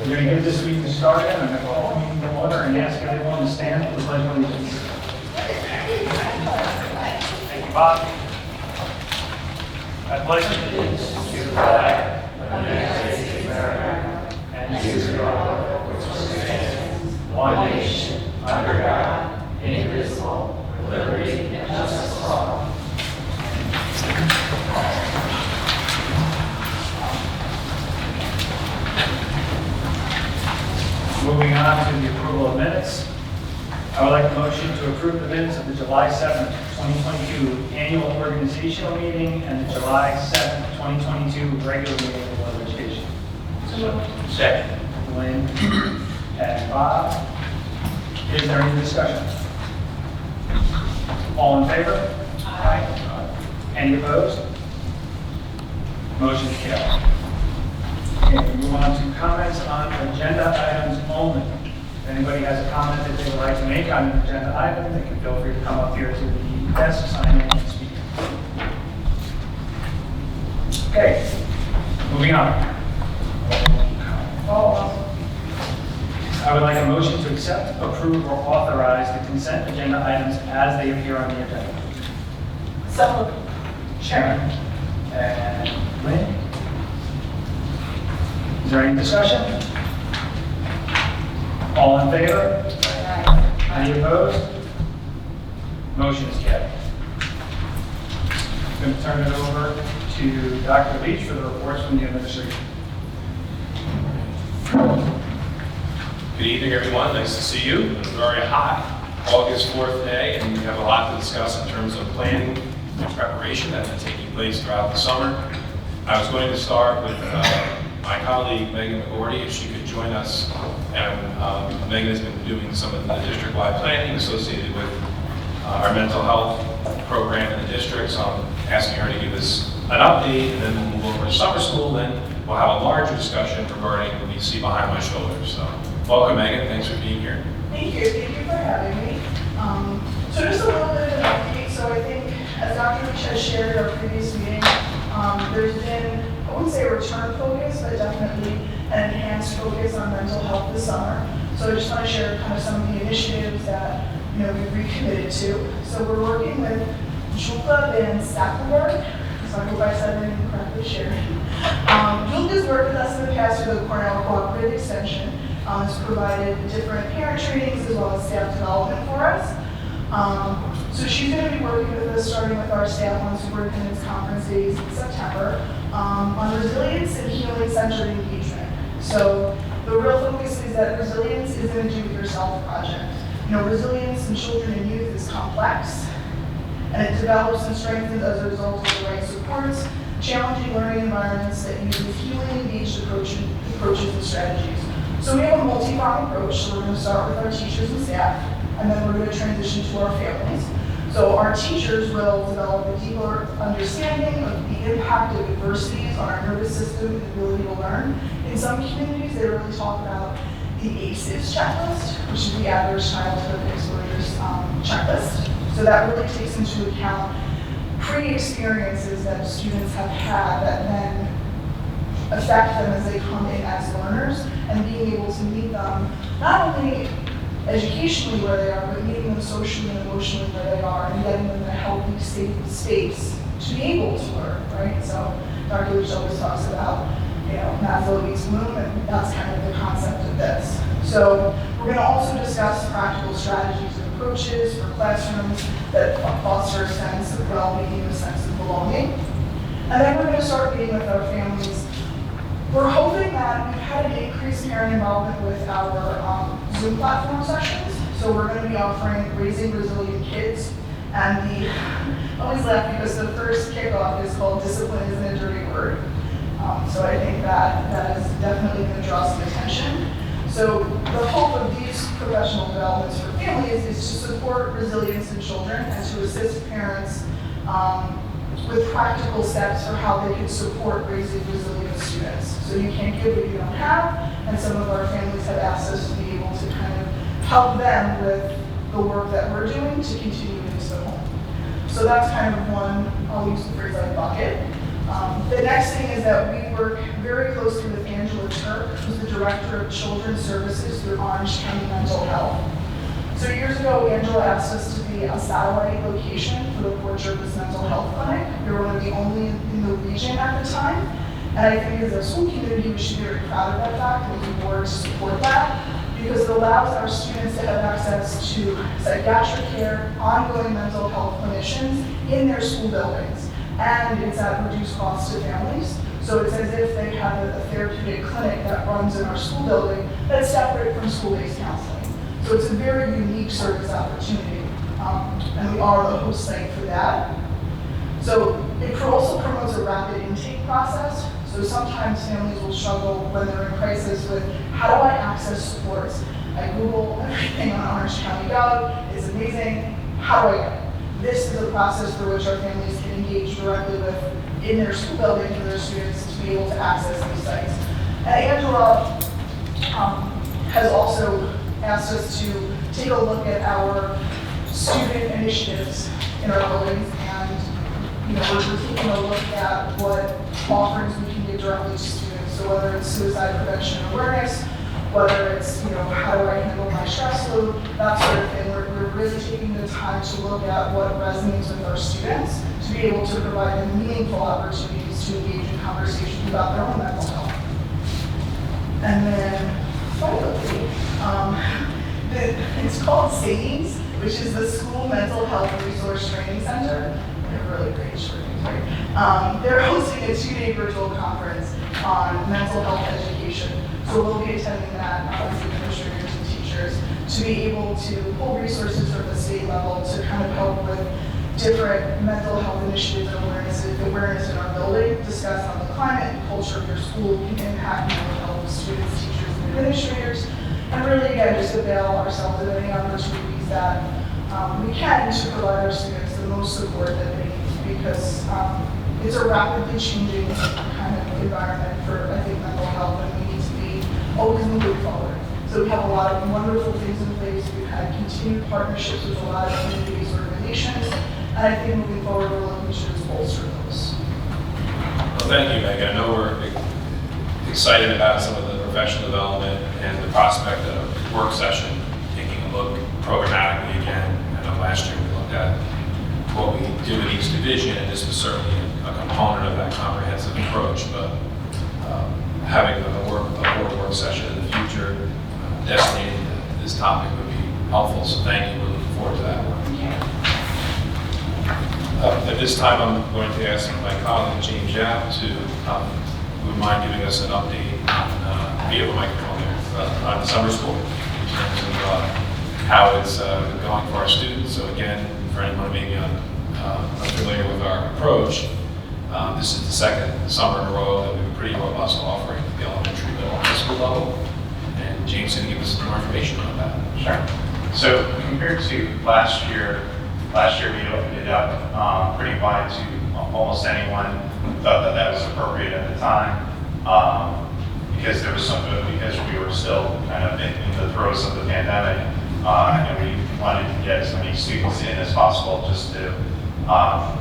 We're going to get this meeting started. I'm going to call the meeting to order and ask everyone to stand for the pledge of allegiance. Thank you, Bob. I pledge allegiance to the flag of the United States of America and to the republic which stands one nation under God, indivisible, with liberty and justice for all. Moving on to the approval of minutes. I would like a motion to approve the minutes of the July 7th, 2022 annual organizational meeting and the July 7th, 2022 regular meeting of the Board of Education. Second. Lynn and Bob. Is there any discussion? All in favor? Aye. Any opposed? Motion carried. Okay, we move on to comments on agenda items only. If anybody has a comment that they would like to make on an agenda item, they can feel free to come up here to the desk, sign in, and speak. Okay, moving on. I would like a motion to accept, approve, or authorize the consent agenda items as they appear on the agenda. So, Sharon and Lynn. Is there any discussion? All in favor? Any opposed? Motion is carried. I'm going to turn it over to Dr. Leach for the reports from the administration. Good evening, everyone. Nice to see you. It's very hot August 4th day, and we have a lot to discuss in terms of planning and preparation that's been taking place throughout the summer. I was going to start with my colleague, Megan McGordy, if she could join us. And Megan has been doing some of the district-wide planning associated with our mental health program in the district. So I'm asking her to give us an update, and then we'll move over to summer school. Then we'll have a larger discussion regarding what we see behind my shoulders. So welcome, Megan. Thanks for being here. thank you for having me. So just a little bit of an update. So I think, as Dr. Leach has shared at our previous meeting, there's been, I wouldn't say a return focus, but definitely an enhanced focus on mental health this summer. So I just want to share kind of some of the initiatives that we've recommitted to. So we're working with Julka and Stackelberg. So I hope I said their name correctly, Sharon. Julka's worked with us in the past through the Cornell Cooperative Extension. Has provided different parent trainings as well as staff development for us. So she's going to be working with us, starting with our staff on superintendent's conference days in September, on resilience and healing-centered engagement. So the real focus is that resilience isn't a do-it-yourself project. Resilience in children and youth is complex, and it develops and strengthens as a result of the right supports, challenging learning environments that use healing-engaged approaches and strategies. So we have a multi-pronged approach. So we're going to start with our teachers and staff, and then we're going to transition to our families. So our teachers will develop a deeper understanding of the impact of adversities on our nervous system and ability to learn. In some communities, they really talk about the ACEs checklist, which is the Adverse Childhood Exposures checklist. So that really takes into account pre-experiences that students have had that then affect them as they come in as learners, and being able to meet them not only educationally where they are, but meeting them socially and emotionally where they are, and getting them in a healthy, safe space to be able to learn, right? So Dr. Leach always talks about, Maslow meets Bloom, and that's kind of the concept of this. So we're going to also discuss practical strategies and approaches for classrooms that foster a sense of well-being, a sense of belonging. And then we're going to start meeting with our families. We're hoping that we've had an increased parent involvement with our Zoom platform sessions. So we're going to be offering Raising Resilient Kids. And I always laugh because the first kickoff is called Discipline Isn't a Dirty Word. So I think that is definitely going to draw some attention. So the hope of these professional developments for families is to support resilience in children and to assist parents with practical steps for how they can support raising resilient students. So you can't give what you don't have, and some of our families have asked us to be able to kind of help them with the work that we're doing to continue into the home. So that's kind of one, I'll use the phrase like bucket. The next thing is that we work very closely with Angela Turk, who's the Director of Children's Services through Orange County Mental Health. So years ago, Angela asked us to be a satellite location for the Port Jervis Mental Health Clinic. We were one of the only in the region at the time. And I think as a school community, we should be very proud of that fact and looking forward to support that, because it allows our students to have access to psychiatric care, ongoing mental health clinicians in their school buildings. And it's at reduced cost to families. So it's as if they have a therapeutic clinic that runs in our school building that's separate from school-based counseling. So it's a very unique service opportunity. And we are the host site for that. So it also promotes a rapid intake process. So sometimes families will struggle when they're in crisis with, how do I access supports? I Google everything on Orange County Gov, it's amazing, how do I get it? This is a process for which our families can engage directly with in their school building for their students to be able to access these sites. And Angela has also asked us to take a look at our student initiatives in our buildings, and we're taking a look at what offerings we can give directly to students. So whether it's suicide prevention and awareness, whether it's, how do I handle my stress load, that sort of thing. We're really taking the time to look at what resonates with our students to be able to provide them meaningful opportunities to engage in conversations about their own mental health. And then finally, it's called SANES, which is the School Mental Health Resource Training Center. They're really great short names, right? They're hosting a two-day virtual conference on mental health education. So we'll be attending that as administrators and teachers to be able to pull resources from the state level to kind of help with different mental health initiatives and awareness in our building, discuss how the climate and culture of your school can impact mental health of students, teachers, and administrators. And really, again, just avail ourselves of any opportunities that we can to provide our students the most support that they need, because it's a rapidly changing kind of environment for, I think, mental health, and we need to be always moving forward. So we have a lot of wonderful things in place. We've had continued partnerships with a lot of community-based organizations, and I think moving forward, we're looking to just bolster those. Well, thank you, Megan. I know we're excited about some of the professional development and the prospect of a work session, taking a look programmatically again. I know last year we looked at what we do in each division, and this was certainly a component of that comprehensive approach, but having a board work session in the future designating this topic would be helpful, so thank you. We're looking forward to that one. At this time, I'm going to ask my colleague James Yap to, would mind giving us an update on, via the microphone there, on summer school in terms of how it's going for our students. So again, for anyone maybe unfamiliar with our approach, this is the second summer in a row that we have a pretty robust offering at the elementary, middle, and high school level. And James can give us some more information on that. Sure. So compared to last year we opened it up pretty wide to almost anyone who thought that that was appropriate at the time, because we were still kind of in the throes of the pandemic, and we wanted to get as many students in as possible just to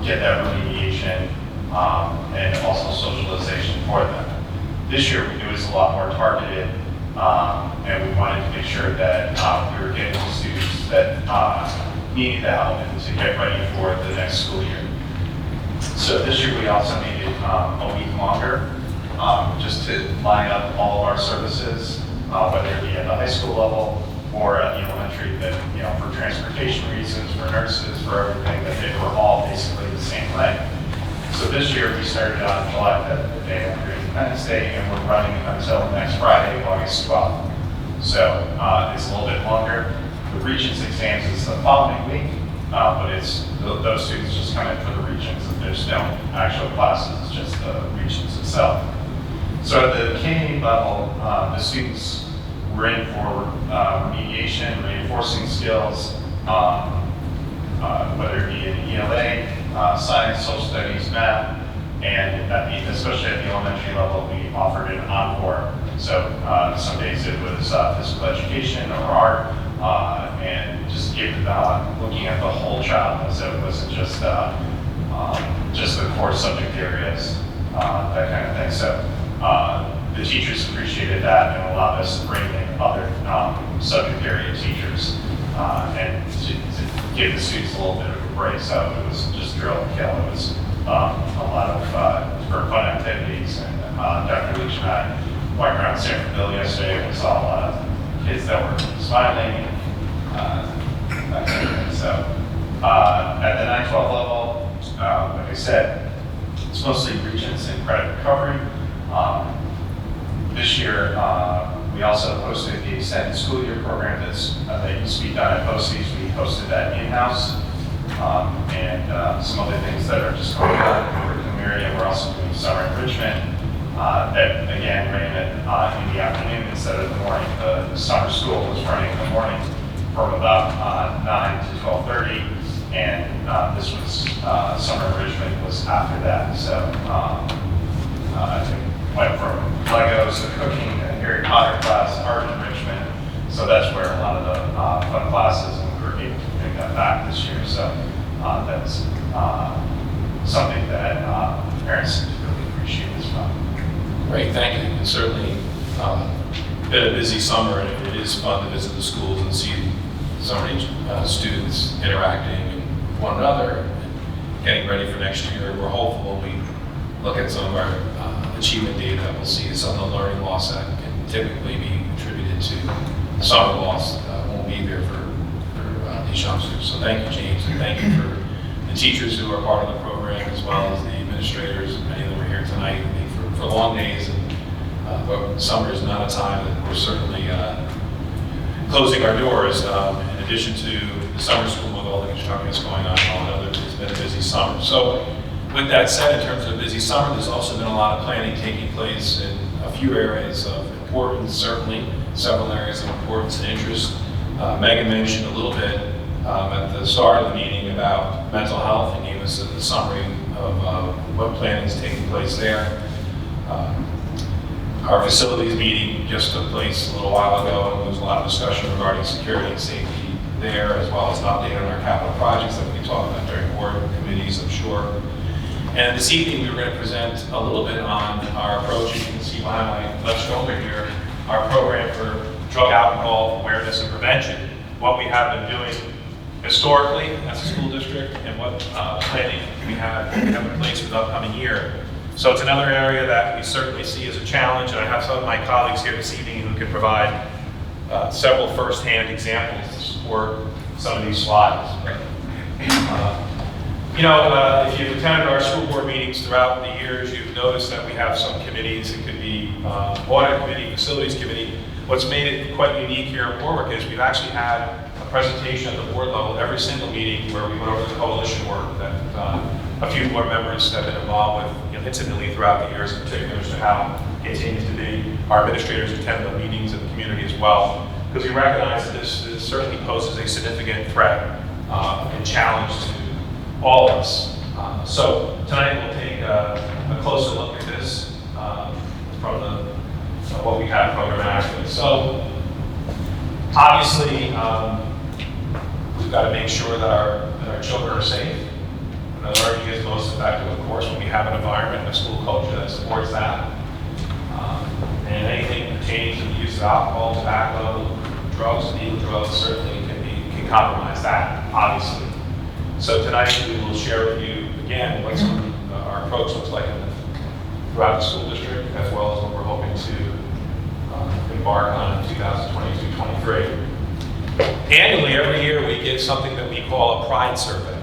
get that remediation and also socialization for them. This year it was a lot more targeted, and we wanted to make sure that we were getting the students that needed the help and to get ready for the next school year. So this year we also made it a week longer, just to line up all of our services, whether it be at the high school level or at the elementary, that, for transportation reasons, for nurses, for everything, that they were all basically the same length. So this year we started on July 5th, the day after Independence Day, and we're running until next Friday, August 12th. So it's a little bit longer. The Regents exams is the following week, but it's those students just come in for the Regents. There's no actual classes, it's just the Regents itself. So at the K level, the students were in for remediation, reinforcing skills, whether it be in ELA, science, social studies, math, and especially at the elementary level, we offered an encore. So some days it was physical education or art, and just looking at the whole child, so it wasn't just the core subject areas, that kind of thing. So the teachers appreciated that and allowed us to bring in other subject area teachers and to give the students a little bit of a break. So it was just drill and kill. It was a lot of for fun activities. And Dr. Leach and I walked around Sanfordville yesterday and we saw a lot of kids that were smiling. That kind of thing. So at the 9-12 level, like I said, it's mostly regents and credit recovery. This year, we also hosted the extended school year program that used to be done at Posties. We hosted that in-house. And some other things that are just going on in the curriculum area. We're also doing summer enrichment that, again, ran in the afternoon instead of the morning. The summer school was running in the morning from about 9 to 12:30. And this was, summer enrichment was after that. So I think went from Legos to cooking to Harry Potter class, art enrichment. So that's where a lot of the fun classes, and we were able to bring that back this year. So that's something that parents really appreciate as well. Great, thank you. And certainly been a busy summer, and it is fun to visit the schools and see so many students interacting with one another and getting ready for next year. We're hopeful when we look at some of our achievement data, we'll see some of the learning loss that can typically be attributed to summer loss won't be there for these youngsters. So thank you, James, and thank you for the teachers who are part of the program, as well as the administrators. Many of them are here tonight for long days. And but summer is not a time that we're certainly closing our doors. In addition to the summer school with all the construction that's going on, it's been a busy summer. So with that said, in terms of a busy summer, there's also been a lot of planning taking place in a few areas of importance, certainly several areas of importance and interest. Megan mentioned a little bit at the start of the meeting about mental health and gave us a summary of what planning is taking place there. Our facilities meeting just took place a little while ago, and there was a lot of discussion regarding security and safety there, as well as an update on our capital projects that we can talk about during board committees, I'm sure. And this evening, we were going to present a little bit on our approach. You can see behind my left shoulder here, our program for drug, alcohol awareness and prevention, what we have been doing historically as a school district, and what planning we have in place for the upcoming year. So it's another area that we certainly see as a challenge, and I have some of my colleagues here this evening who can provide several firsthand examples to support some of these slides. If you've attended our school board meetings throughout the years, you've noticed that we have some committees. It could be audit committee, facilities committee. What's made it quite unique here in Warwick is we've actually had a presentation at the board level every single meeting where we went over the coalition work that a few board members have been involved with intimately throughout the years, in particular as to how it continues to be. Our administrators attend the meetings in the community as well, because we recognize that this certainly poses a significant threat and challenge to all of us. So tonight we'll take a closer look at this from what we have programmatically. So obviously we've got to make sure that our children are safe. And learning is most effective, of course, when we have an environment and a school culture that supports that. And anything pertaining to the use of alcohol, tobacco, drugs, and illegal drugs certainly can compromise that, obviously. So tonight we will share with you again what our approach looks like throughout the school district, as well as what we're hoping to embark on in 2022-23. Annually, every year we get something that we call a Pride Survey.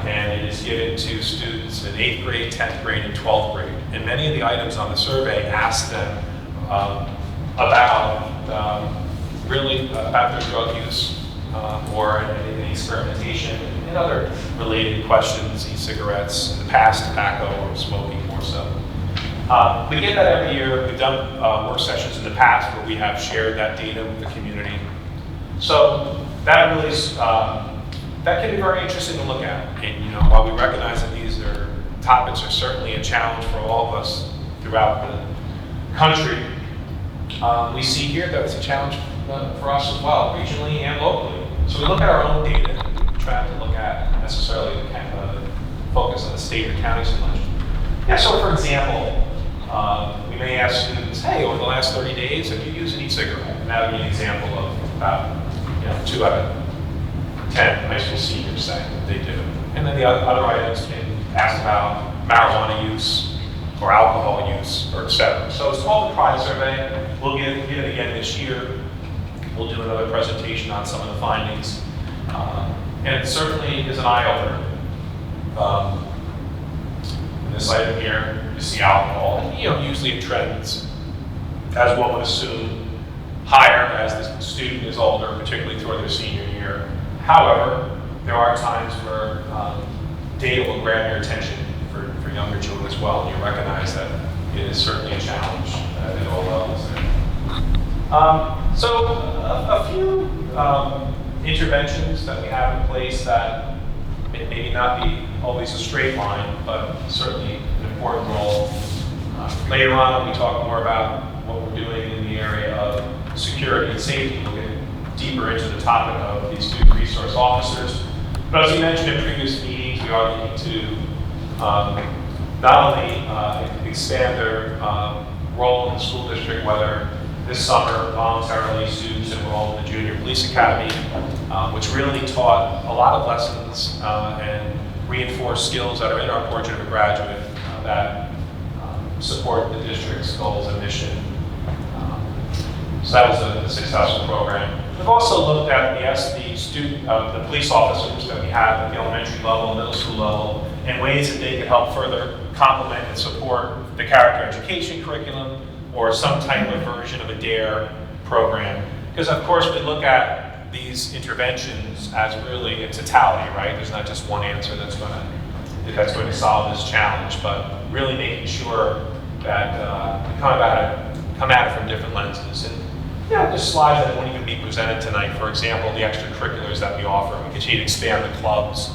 And it is given to students in 8th grade, 10th grade, and 12th grade. And many of the items on the survey ask them about their drug use or any experimentation and other related questions, e-cigarettes, in the past, tobacco, or smoking more so. We get that every year. We've done work sessions in the past where we have shared that data with the community. So that really that can be very interesting to look at. And while we recognize that these topics are certainly a challenge for all of us throughout the country, we see here that it's a challenge for us as well, regionally and locally. So we look at our own data and try to look at necessarily focus on the state or county so much. Yeah, so for example, we we may ask students, hey, over the last 30 days, have you used an e-cigarette? And that would be an example of about 2 out of 10 high school seniors saying that they do. And then the other items can ask about marijuana use or alcohol use, or et cetera. So it's called the Pride Survey. We'll get it again this year. We'll do another presentation on some of the findings. And it certainly is an eye-opener. In this item here, you see alcohol. And, usually it trends, as one would assume, higher as the student is older, particularly toward their senior year. However, there are times where data will grab your attention for younger children as well, and you recognize that it is certainly a challenge at all levels there. So a few interventions that we have in place that may maybe not be always a straight line, but certainly an important role. Later on, we talk more about what we're doing in the area of security and safety. We'll get deeper into the topic of these student resource officers. But as you mentioned in previous meetings, we are looking to not only expand their role in the school district, whether this summer voluntarily students enrolled in the Junior Police Academy, which really taught a lot of lessons and reinforced skills that are in our Portrait of a Graduate that support the district's goals and mission. So that was a successful program. We've also looked at the police officers that we have at the elementary level and middle school level, and ways that they could help further complement and support the character education curriculum or some type of version of a DARE program. Because of course we look at these interventions as really a totality, right? There's not just one answer that's going to solve this challenge, but really making sure that we come at it from different lenses. And there's slides that won't even be presented tonight. For example, the extracurriculars that we offer. We continue to expand the clubs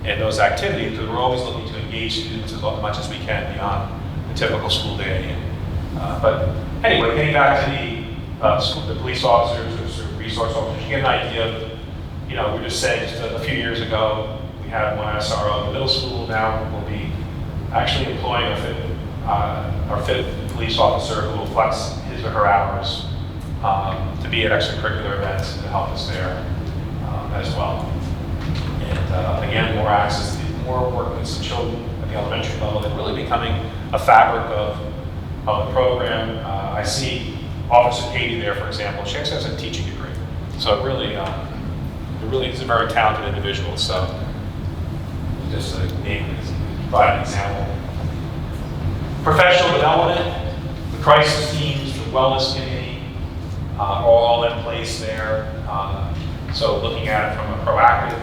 and those activities, because we're always looking to engage students as much as we can beyond the typical school day. But anyway, getting back to the police officers or resource officers, you get an idea of, we were just saying just a few years ago, we had one SRO in the middle school. Now we'll be actually employing our fifth police officer who will flex his or her hours to be at extracurricular events and to help us there as well. And again, more access, more work with some children at the elementary level, and really becoming a fabric of the program. I see Officer Katie there, for example. She actually has a teaching degree. So it really is a very talented individual. So just to provide an example. Professional development, the crisis teams, the wellness committee, are all in place there. So looking at it from a proactive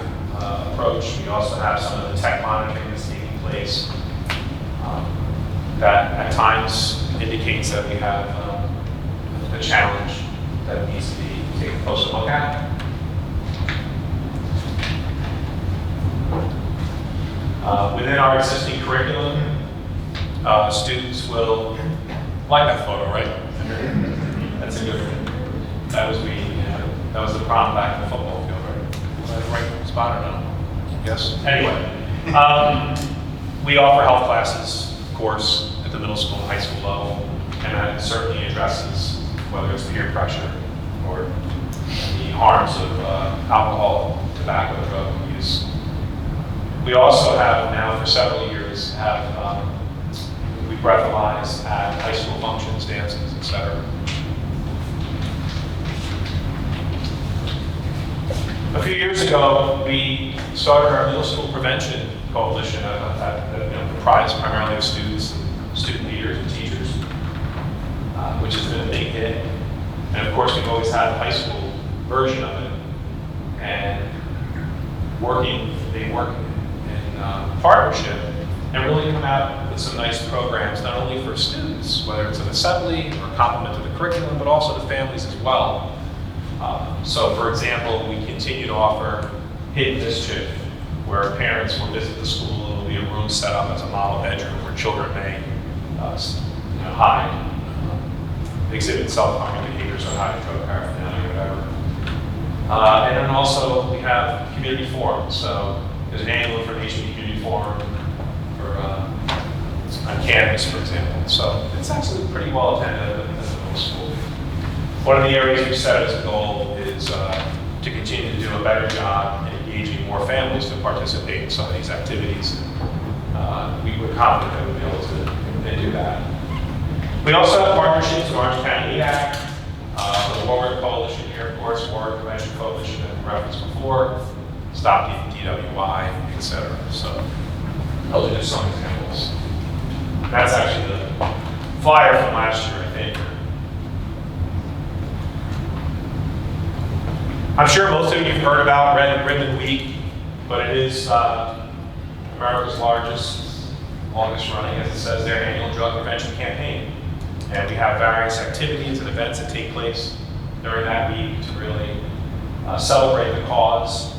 approach, we also have some of the tech monitoring that's taking place. That at times indicates that we have a challenge that needs to be taken a closer look at. Within our existing curriculum, students will like that photo, right? That's a good one. That was the prom back in the football field, right? Was that the right spot or no? Yes. Anyway, we offer health classes, of course, at the middle school and high school level, and that certainly addresses whether it's peer pressure or the harms of alcohol, tobacco, drug use. We also have now for several years we breathalyze at high school functions, dances, etc. A few years ago, we started our middle school prevention coalition that comprised primarily of students, student leaders, and teachers, which has been a big hit. And of course, we've always had a high school version of it. And they work in partnership and really come out with some nice programs, not only for students, whether it's an assembly or complement to the curriculum, but also to families as well. So for example, we continue to offer Hidden Mischief, where parents will visit the school. There will be a room set up as a model bedroom where children may hide, exhibit self-harming behaviors or hide drug paraphernalia, whatever. And then also we have community forums. So there's an annual information community forum for on campus, for example. So it's actually pretty well attended at the middle school. One of the areas we set as a goal is to continue to do a better job in engaging more families to participate in some of these activities. We were confident that we'd be able to do that. We also have partnerships with Orange County EAC, the Warwick Coalition here, of course, Warwick Prevention Coalition that we referenced before, Stop DWI, etc. So those are just some examples. That's actually the flyer from last year, I think. I'm sure most of you have heard about Red Ribbon Week, but it is America's largest, longest running, as it says there, annual drug prevention campaign. And we have various activities and events that take place during that week to really celebrate the cause.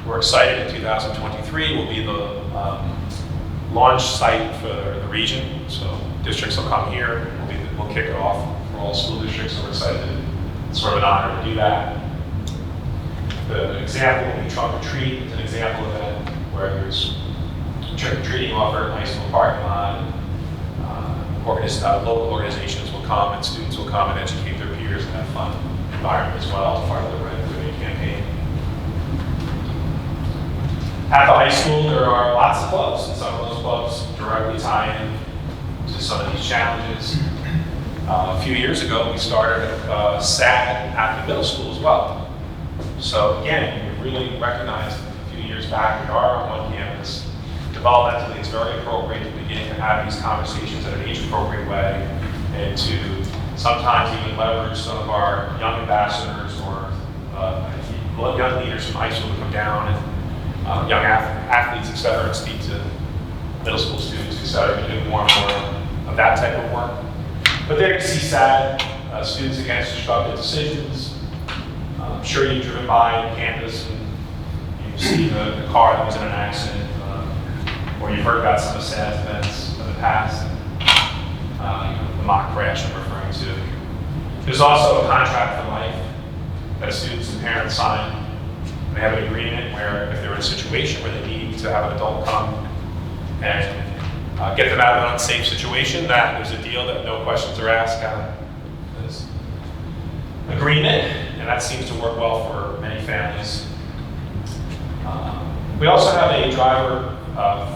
We're excited in 2023 will be the launch site for the region. So districts will come here, we'll kick it off for all school districts, so we're excited. It's sort of an honor to do that. The example will be Trunk or Treat. It's an example event where there's trick or treating offered in high school parking lot. Local organizations will come and students will come and educate their peers in that fun environment as well as part of the Red Ribbon campaign. At the high school, there are lots of clubs, and some of those clubs directly tie in to some of these challenges. A few years ago, we started SAD at the middle school as well. So again, we really recognized a few years back we are on one campus. Developmentally, it's very appropriate to begin to have these conversations in an age-appropriate way and to sometimes even leverage some of our young ambassadors or young leaders from high school to come down and young athletes, et cetera, and speak to middle school students, et cetera, to do more and more of that type of work. But there you see SAD, Students Against Destructive Decisions. I'm sure you've driven by campus and you've seen the car that was in an accident, or you've heard about some of SAD's events in the past, the mock crash I'm referring to. There's also a contract for life that students and parents sign. They have an agreement where if they're in a situation where they need to have an adult come and get them out of an unsafe situation, that there's a deal that no questions are asked this agreement, and that seems to work well for many families. We also have a driver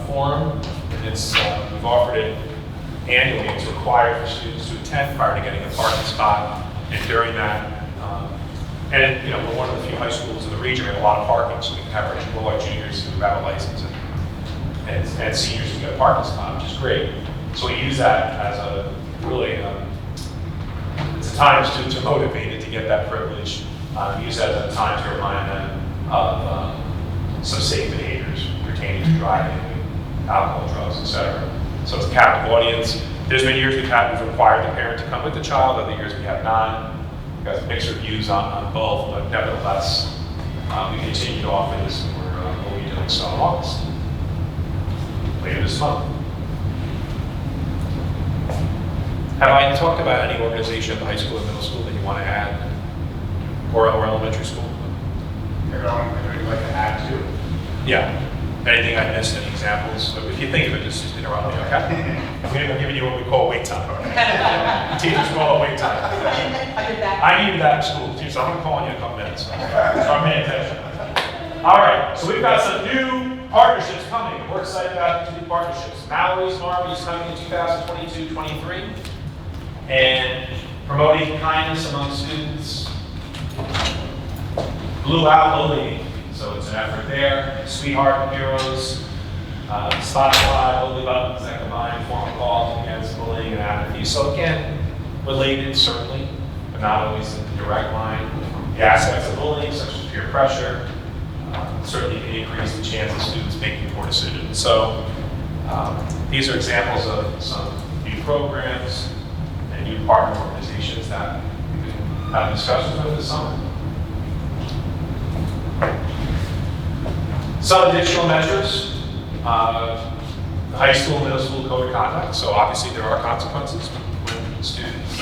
forum, and we've offered it annually. It's required for students to attend prior to getting a parking spot, and during that, and we're one of the few high schools in the region with a lot of parking, so we can have our juniors who have a license and seniors who get a parking spot, which is great. So we use that as a really, it's a time students are motivated to get that privilege. We use that as a time to remind them of some safe behaviors pertaining to driving, alcohol, drugs, etc. So it's a captive audience. There's been years we've required the parent to come with the child, other years we have not. We've got mixed reviews on both, but nevertheless, we continue to offer this, and we'll be doing so in August, later this month. Have I talked about any organization at the high school or middle school that you want to add, or elementary school? Anything you'd like to add to? Yeah. Anything I missed, any examples? So if you think of it, just interrupt me, okay? I'm giving you what we call wait time. Teachers call it wait time. I needed that in school, too, so I'm going to call on you in a couple minutes. So I'm paying attention. All right, so we've got some new partnerships coming. We're excited about these new partnerships. Mallory's Marmy is coming in 2022-23, and promoting kindness among students. Blue Out Bullying. So it's an effort there. Sweetheart Heroes, Spotify, Bully Buttons that combine formal calls against bullying and apathy. So again, related certainly, but not always in the direct line. The aspects of bullying, such as peer pressure, certainly can increase the chance of students making poor decisions. So these are examples of some new programs and new partner organizations that we can have discussions with this summer. Some additional measures, the high school, middle school code of conduct. So obviously there are consequences when students,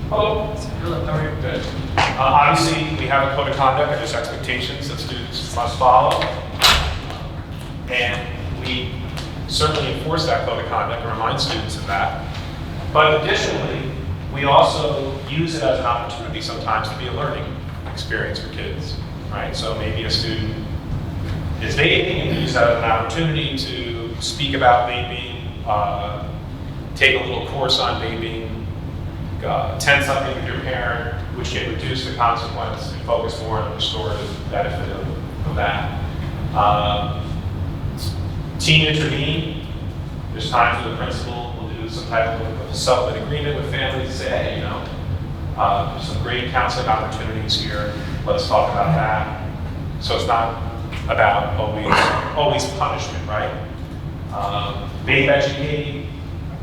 hello. How are you? Good. Obviously we have a code of conduct and there's expectations that students must follow. And we certainly enforce that code of conduct and remind students of that. But additionally, we also use it as an opportunity sometimes to be a learning experience for kids, right? So maybe a student is vaping and use that as an opportunity to speak about vaping, take a little course on vaping, attend something with your parent, which can reduce the consequence and focus more on the restorative benefit of that. Teen intervene. There's times where the principal will do some type of settlement agreement with families to say, hey, you know, there's some great counseling opportunities here. Let's talk about that. So it's not about always punishment, right? Vape educate,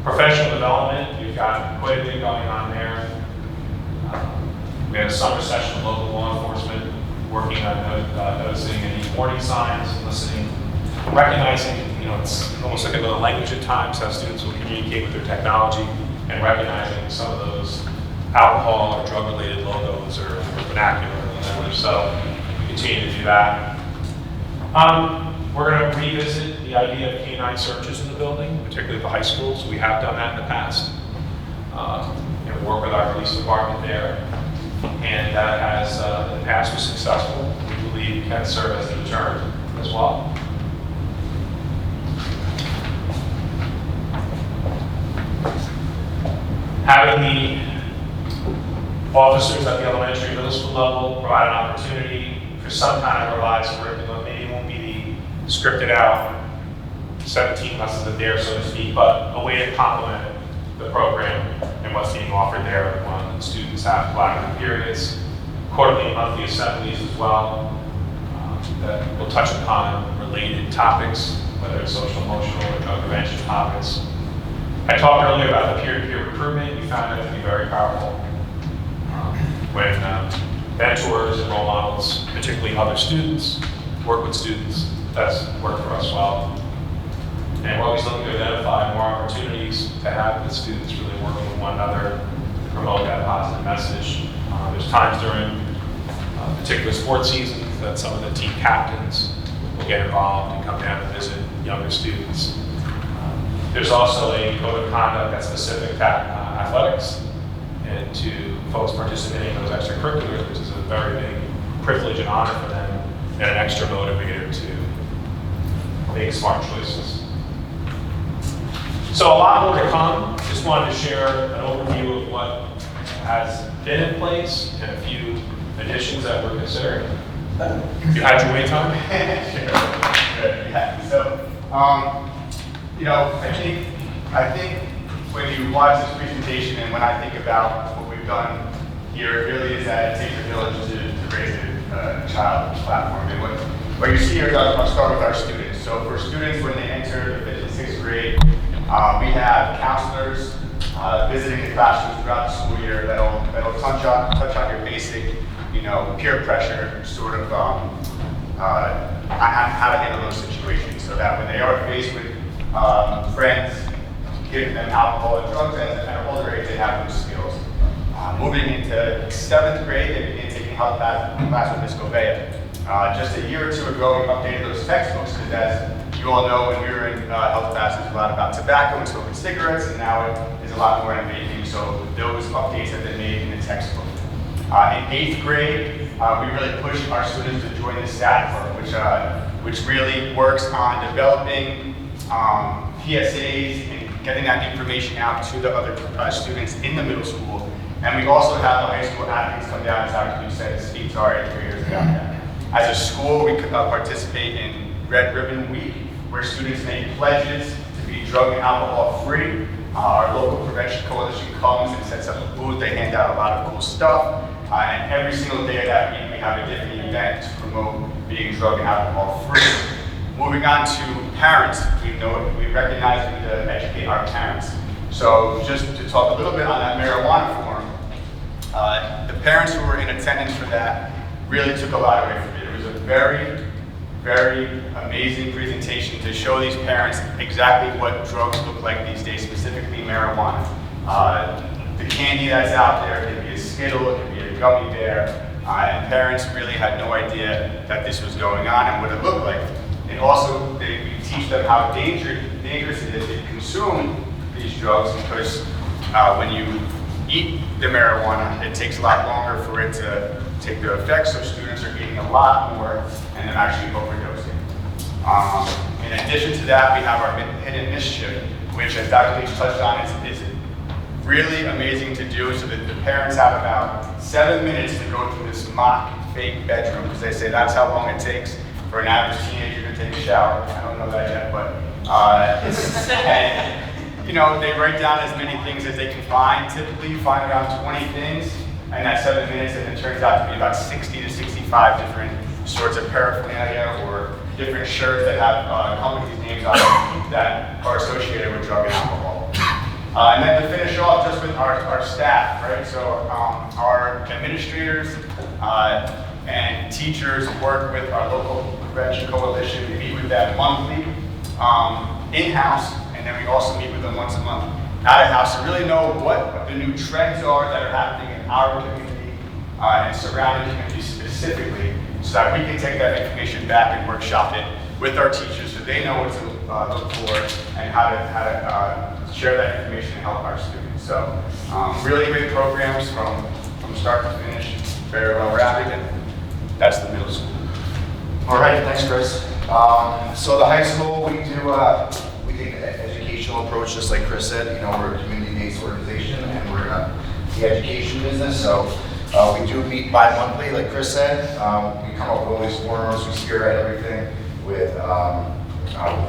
professional development. We've got quite a bit going on there. We had a summer session with local law enforcement working on noticing any warning signs, listening, recognizing, you know, it's almost like another language at times, how students will communicate with their technology and recognizing some of those alcohol or drug-related logos or vernacular or whatever. So we continue to do that. We're going to revisit the idea of canine searches in the building, particularly at the high schools. We have done that in the past. Work with our police department there. And that has, in the past, was successful. We believe can serve as a deterrent as well. Having the officers at the elementary and middle school level provide an opportunity for some kind of revised curriculum. Maybe it won't be the scripted out 17 lessons a day, so to speak, but a way to complement the program and what's being offered there when students have collaborative periods, quarterly and monthly assemblies as well, that will touch upon related topics, whether it's social, emotional, or drug prevention topics. I talked earlier about the peer-to-peer recruitment. We found that to be very powerful. When mentors and role models, particularly other students, work with students, that's worked for us well. And we're always looking to identify more opportunities to have the students really working with one another to promote that positive message. There's times during particular sports seasons that some of the team captains will get involved and come down and visit younger students. There's also a code of conduct that's specific to athletics and to folks participating in those extracurriculars, which is a very big privilege and honor for them, and an extra motivator to make smart choices. So a lot more to come. Just wanted to share an overview of what has been in place and a few additions that we're considering. You had your wait time? Sure. Good. Yeah. So, you know, I think when you watch this presentation and when I think about what we've done here, it really is that it takes a village to raise a child platform. And what you see here, I'll start with our students. So for students, when they enter the 5th and 6th grade, we have counselors visiting the classrooms throughout the school year that'll touch on your basic, you know, peer pressure sort of how to handle those situations, so that when they are faced with friends giving them alcohol and drugs at an older age, they have those skills. Moving into 7th grade, they begin taking health class with Ms. Gouveia. Just a year or two ago, we updated those textbooks because, as you all know, when we were in health class, it was a lot about tobacco and smoking cigarettes, and now it is a lot more in vaping. So those updates have been made in the textbook. In 8th grade, we really pushed our students to join the SAT program, which really works on developing PSAs and getting that information out to the other students in the middle school. And we also have the high school athletes come down, as Dr. Lee said, to speak to our 8th graders about that. As a school, we could participate in Red Ribbon Week, where students make pledges to be drug and alcohol free. Our local prevention coalition comes and sets up a booth. They hand out a lot of cool stuff. And every single day of that week, we have a different event to promote being drug and alcohol free. Moving on to parents, we recognize we need to educate our parents. So just to talk a little bit on that marijuana forum, the parents who were in attendance for that really took a lot away from it. It was a very, very amazing presentation to show these parents exactly what drugs look like these days, specifically marijuana. The candy that's out there, it can be a Skittle, it can be a gummy bear, and parents really had no idea that this was going on and what it looked like. And also, we teach them how dangerous it is to consume these drugs, because when you eat the marijuana, it takes a lot longer for it to take the effects, so students are getting a lot more and they're actually overdosing. In addition to that, we have our hidden mischief, which, as Dr. Leach touched on, is really amazing to do. So that the parents have about 7 minutes to go through this mock fake bedroom, because they say that's how long it takes for an average teenager to take a shower. I don't know that yet, but and, you know, they write down as many things as they can find. Typically, you find around 20 things in that 7 minutes, and it turns out to be about 60 to 65 different sorts of paraphernalia or different shirts that have companies' names on them that are associated with drug and alcohol. And then to finish off, just with our staff, right? So our administrators and teachers work with our local prevention coalition. We meet with them monthly, in-house, and then we also meet with them once a month out-of-house to really know what the new trends are that are happening in our community and surrounding communities specifically, so that we can take that information back and workshop it with our teachers so they know what to look for and how to share that information and help our students. So really great programs from start to finish, very well rounded, and that's the middle school. All right, thanks, Chris. So the high school, we take an educational approach, just like Chris said. You know, we're a community-based organization, and we're in the education business. So we do meet bi-monthly, like Chris said. We come up with all these forums. We spearhead everything with our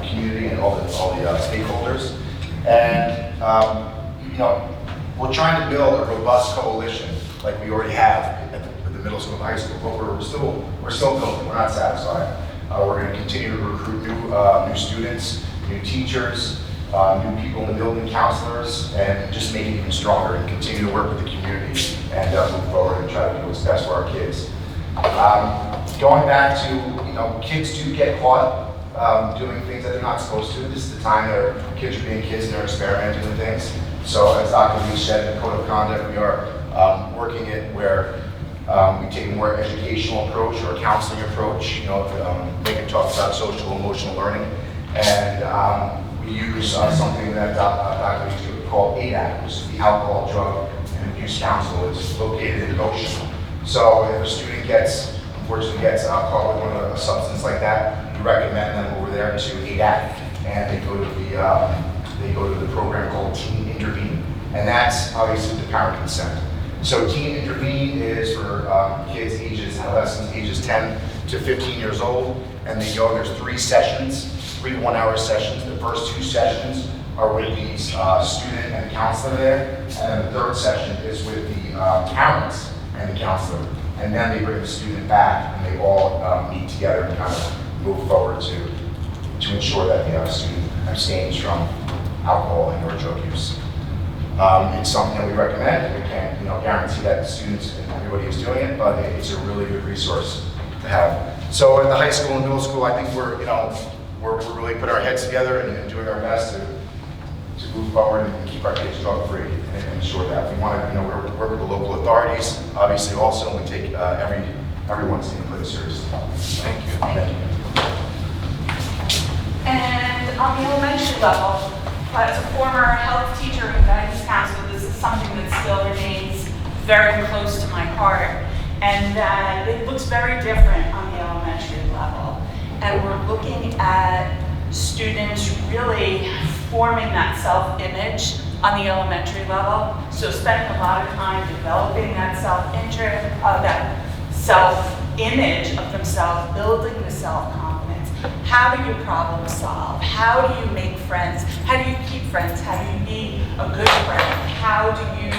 community and all the stakeholders. And you know, we're trying to build a robust coalition like we already have at the middle school and high school, but we're still building. We're not satisfied. We're going to continue to recruit new students, new teachers, new people in the building, counselors, and just make it even stronger and continue to work with the community and move forward and try to do what's best for our kids. Going back to, you know, kids do get caught doing things that they're not supposed to. This is the time that kids are being kids and they're experimenting with things. So as Dr. Lee said, the code of conduct, we are working it where we take a more educational approach or a counseling approach, you know, Megan talks about social emotional learning. And we use something that Dr. Lee called ADAC, which is the Alcohol, Drug, and Abuse Council. It's located in Goshen. So if a student unfortunately gets caught with a substance like that, we recommend them over there to ADAC, and they go to the program called Teen Intervene, and that's obviously the parent consent. So Teen Intervene is for adolescents ages 10 to 15 years old, and there's 3 sessions, 3 one-hour sessions. The first 2 sessions are with the student and the counselor there, and then the 3rd session is with the parents and the counselor. And then they bring the student back, and they all meet together and kind of move forward to ensure that the student abstains from alcohol and or drug use. It's something that we recommend. We can't, guarantee that the students and everybody is doing it, but it's a really good resource to have. So in the high school and middle school, I think we're really putting our heads together and doing our best to move forward and keep our kids drug free and ensure that. We want to, work with the local authorities, obviously also, and we take everyone's input seriously. Thank you. Thank you. And on the elementary level, as a former health teacher and guidance counselor, this is something that still remains very close to my heart, and that it looks very different on the elementary level. And we're looking at students really forming that self-image on the elementary level. So spending a lot of time developing that self-interest, that self-image of themselves, building the self-confidence. How do you problem solve? How do you make friends? How do you keep friends? How do you be a good friend? How do you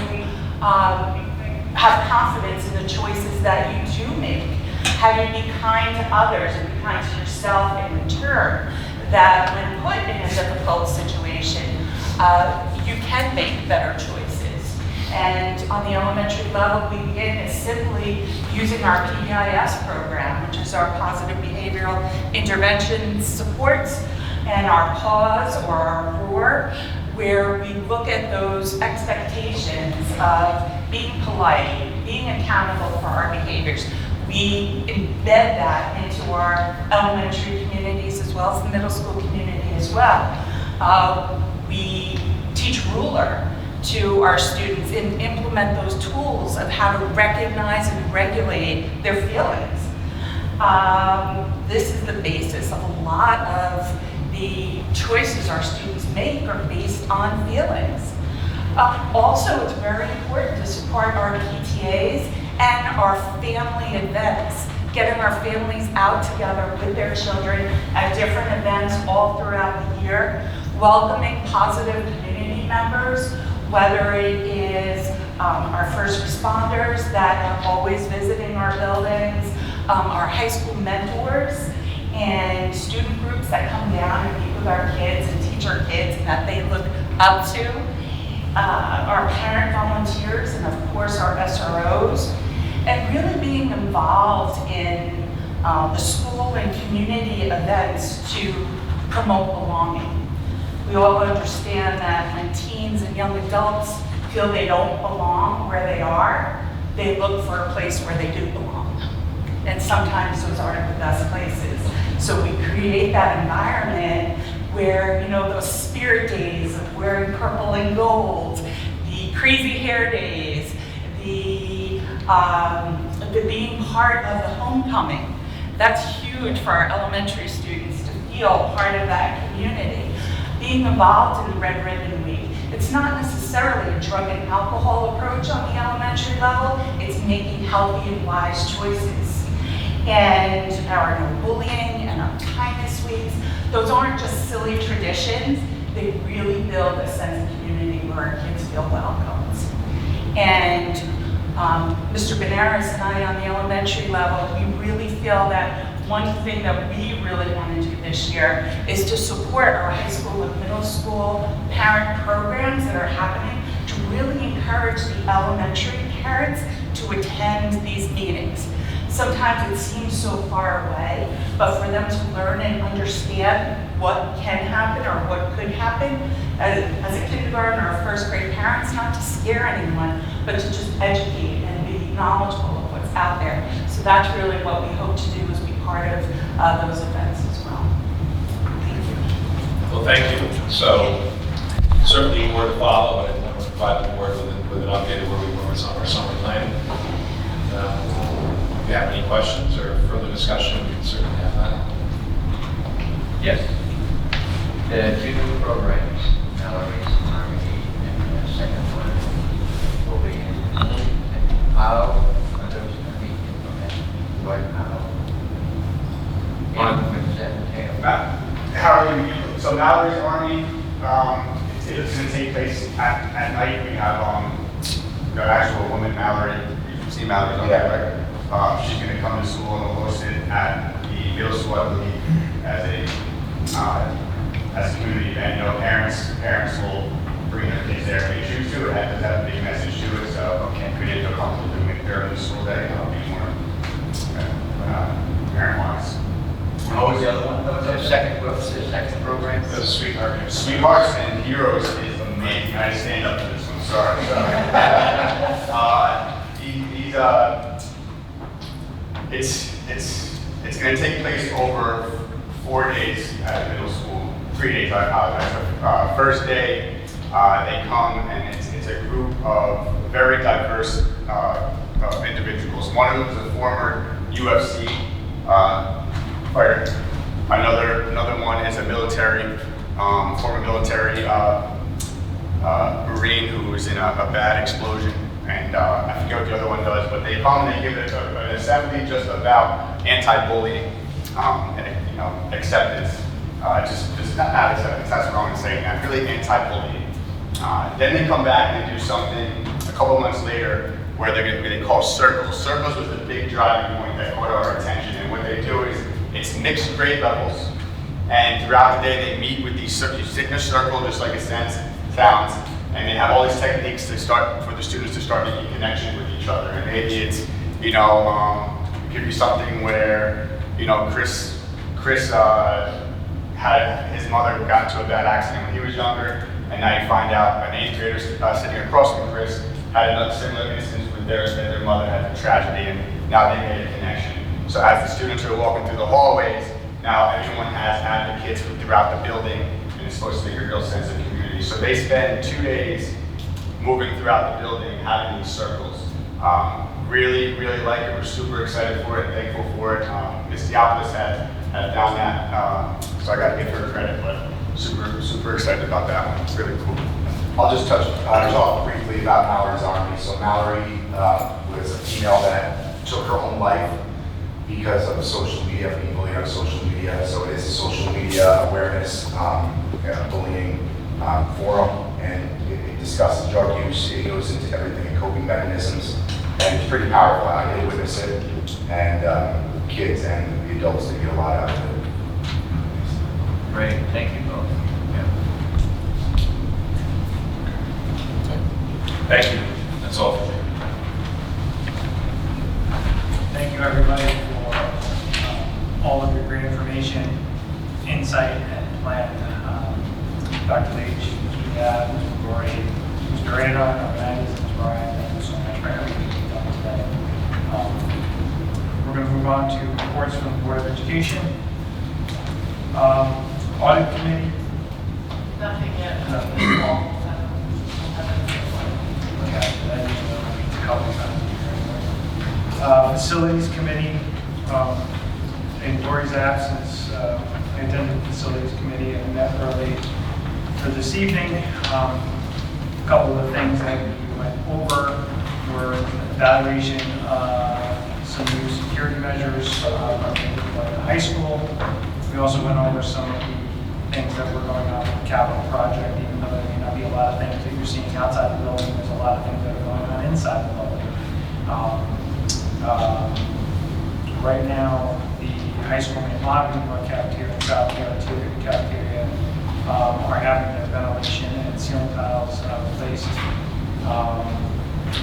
have confidence in the choices that you do make? How do you be kind to others and be kind to yourself in return? That when put in a difficult situation, you can make better choices. And on the elementary level, we begin as simply using our PBIS program, which is our positive behavioral intervention supports, and our pause or our roar, where we look at those expectations of being polite, being accountable for our behaviors. we embed that into our elementary communities as well as the middle school community as well. We teach ruler to our students and implement those tools of how to recognize and regulate their feelings. This is the basis of a lot of the choices our students make are based on feelings. Also, it's very important to support our PTAs and our family events, getting our families out together with their children at different events all throughout the year, welcoming positive community members, whether it is our first responders that are always visiting our buildings, our high school mentors, and student groups that come down and meet with our kids and teach our kids and that they look up to, our parent volunteers, and of course our SROs, and really being involved in the school and community events to promote belonging. We all understand that when teens and young adults feel they don't belong where they are, they look for a place where they do belong. And sometimes those aren't the best places. So we create that environment where, you know, those spirit days of wearing purple and gold, the crazy hair days, the being part of the homecoming. That's huge for our elementary students to feel part of that community. Being involved in Red Ribbon Week. It's not necessarily a drug and alcohol approach on the elementary level, it's making healthy and wise choices. And our no bullying and our kindness weeks, those aren't just silly traditions, they really build a sense of community where our kids feel welcomed. And Mr. Benares and I on the elementary level, we really feel that one thing that we really want to do this year is to support our high school and middle school parent programs that are happening to really encourage the elementary parents to attend these meetings. Sometimes it seems so far away, but for them to learn and understand what can happen or what could happen, as a kindergarten or a first grade parents, not to scare anyone, but to just educate and be knowledgeable of what's out there. So that's really what we hope to do, is be part of those events as well. Thank you. Well, thank you. So certainly more to follow, and I want to provide the board with an update of where we were with our summer plan. If you have any questions or further discussion, we can certainly have that. Yes. The two new programs, Mallory's Harmony, and the second one will be in how are those going to be implemented? Right now? And what does that entail? So Mallory's Army, it's going to take place at night. We have the actual woman, Mallory. You've seen Mallory's Army, right? She's going to come to school and we'll host it at the middle school, I believe, as a community event. You know, parents will bring their kids there if they choose to. It has a big message to it, so we didn't feel comfortable doing it during the school day. It'll be more parent-wise. What was the other one? What's the second program? The Sweetheart. Sweethearts and Heroes is amazing. I just stand up for this one, sorry. It's going to take place over 4 days at the middle school. 3 days, I apologize. First day, they come and it's a group of very diverse individuals. One of them is a former UFC fighter. Another one is a military, former military Marine who was in a bad explosion. And I forget what the other one does, but they come and they give it an assembly just about anti-bullying and acceptance. Just not acceptance, that's wrong in saying that, really anti-bullying. Then they come back and they do something a couple months later where they're going to be called circles. Circles was the big driving point that caught our attention, and what they do is it's mixed grade levels, and throughout the day they meet with these circles. You sit in a circle just like it sounds, and they have all these techniques to start for the students to start making connection with each other. And maybe it's, it could be something where, Chris had his mother got into a bad accident when he was younger, and now you find out an 8th grader sitting across from Chris had another similar instance with their mother had a tragedy, and now they made a connection. So as the students are walking through the hallways, now everyone has advocates throughout the building, and it's supposed to make a real sense of community. So they spend 2 days moving throughout the building, having these circles. Really, really like it. We're super excited for it, thankful for it. Ms. Diopoulos had done that, so I got to give her credit, but super excited about that one. It's really cool. I'll just talk briefly about Mallory's Army. So Mallory was a female that took her own life because of social media, being bullied on social media. So it is a social media awareness bullying forum, and it discusses drug use. It goes into everything and coping mechanisms, and it's pretty powerful. I did witness it, and kids and the adults did get a lot out of it. Great, thank you both. Thank you. That's all for me. Thank you, everybody, for all of your great information, insight, and plan. Dr. Leach, Mr. Gad, Mr. Gorey, Mr. Radon, our managers, Mr. Brian, thank you so much for everything you've done today. We're going to move on to reports from the Board of Education. Audit Committee. Nothing yet. Nothing. Okay, that means a couple of times a year anyway. Facilities Committee, in Dory's absence, I attended the Facilities Committee and met early for this evening. A couple of the things that we went over were evaluation, some new security measures for the high school. We also went over some of the things that were going on with the capital project, even though there may not be a lot of things that you're seeing outside the building, there's a lot of things that are going on inside the building. Right now, the high school main lobby, north cafeteria, and south cafeteria are having their ventilation and ceiling tiles replaced.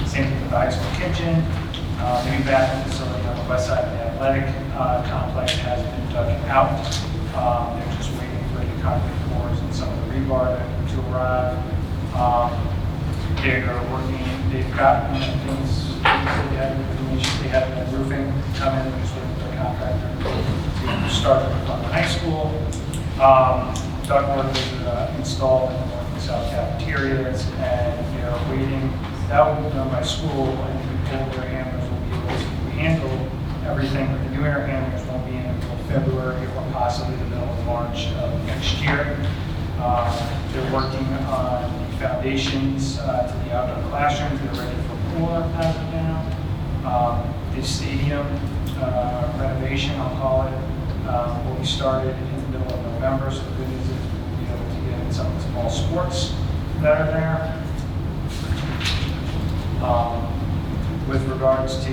Same thing with the high school kitchen. The new bathroom facility on the west side of the athletic complex has been dug out. They're just waiting for the concrete pours and some of the rebar to arrive. They are working, they've gotten things, they had information, they had the roofing come in, just waiting for the contractor to start on the high school. Ductwork is installed in the north and south cafeterias, and they're waiting. That will be done by school, and the older handlers will be able to handle everything, but the new air handlers won't be in until February or possibly the middle of March of next year. They're working on the foundations to the outdoor classrooms. They're ready for cooler as of now. The stadium renovation, I'll call it, will be started in the middle of November. So the good news is we'll be able to get in some of the small sports that are there. With regards to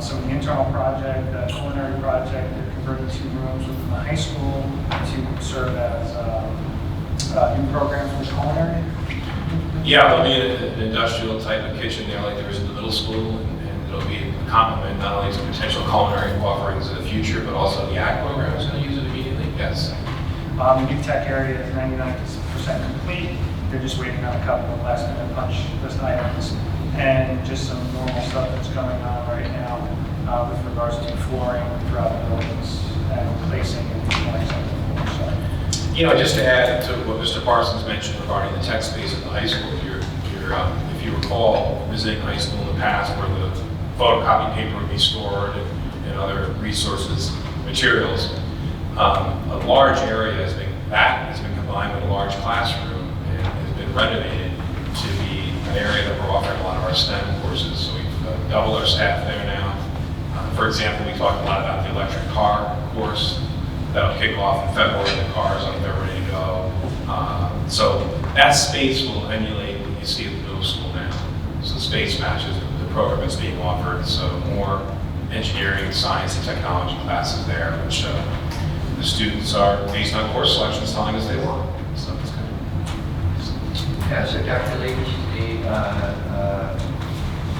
some of the internal project, the culinary project, they're converting 2 rooms within the high school to serve as new programs for culinary. Yeah, there'll be an industrial type of kitchen there like there is in the middle school, and it'll be a complement not only to potential culinary offerings in the future, but also the ag program is going to use it immediately. Yes. The new tech area is 99% complete. They're just waiting on a couple of last minute punch list items and just some normal stuff that's going on right now with regards to flooring throughout the buildings and replacing and replacing the floor. So, just to add to what Mr. Parsons mentioned regarding the tech space at the high school, if you recall visiting high school in the past where the photocopy paper would be stored and other resources, materials, a large area has been combined with a large classroom and has been renovated to be an area that we're offering a lot of our STEM courses. So we've doubled our staff there now. For example, we talked a lot about the electric car course that'll kick off in February. The cars are there ready to go. So that space will emulate what you see at the middle school now. So the space matches the program that's being offered. So more engineering, science, and technology classes there, which the students are, based on course selections, telling us they want. So it's good. Yeah, so Dr. Leach, the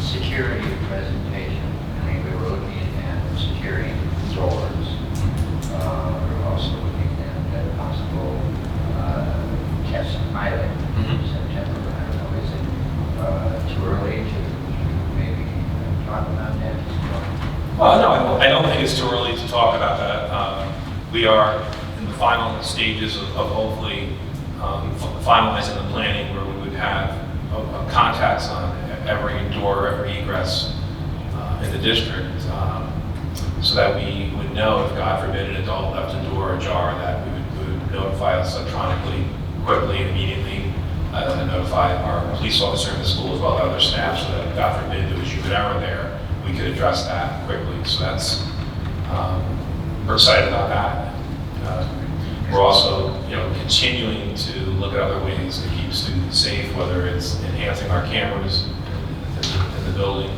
security presentation, I think we were looking at security doors. We're also looking at possible test pilot in September. I don't know, is it too early to maybe Well, no, I don't think it's too early to talk about that. We are in the final stages of hopefully finalizing the planning where we would have contacts on every door, every egress in the district, so that we would know if, God forbid, an adult left a door ajar, that we would notify us electronically, quickly, and immediately, and notify our police officer in the school as well as other staff, so that, God forbid, there was human error there, we could address that quickly. So that's, we're excited about that. We're also, continuing to look at other ways to keep students safe, whether it's enhancing our cameras in the building.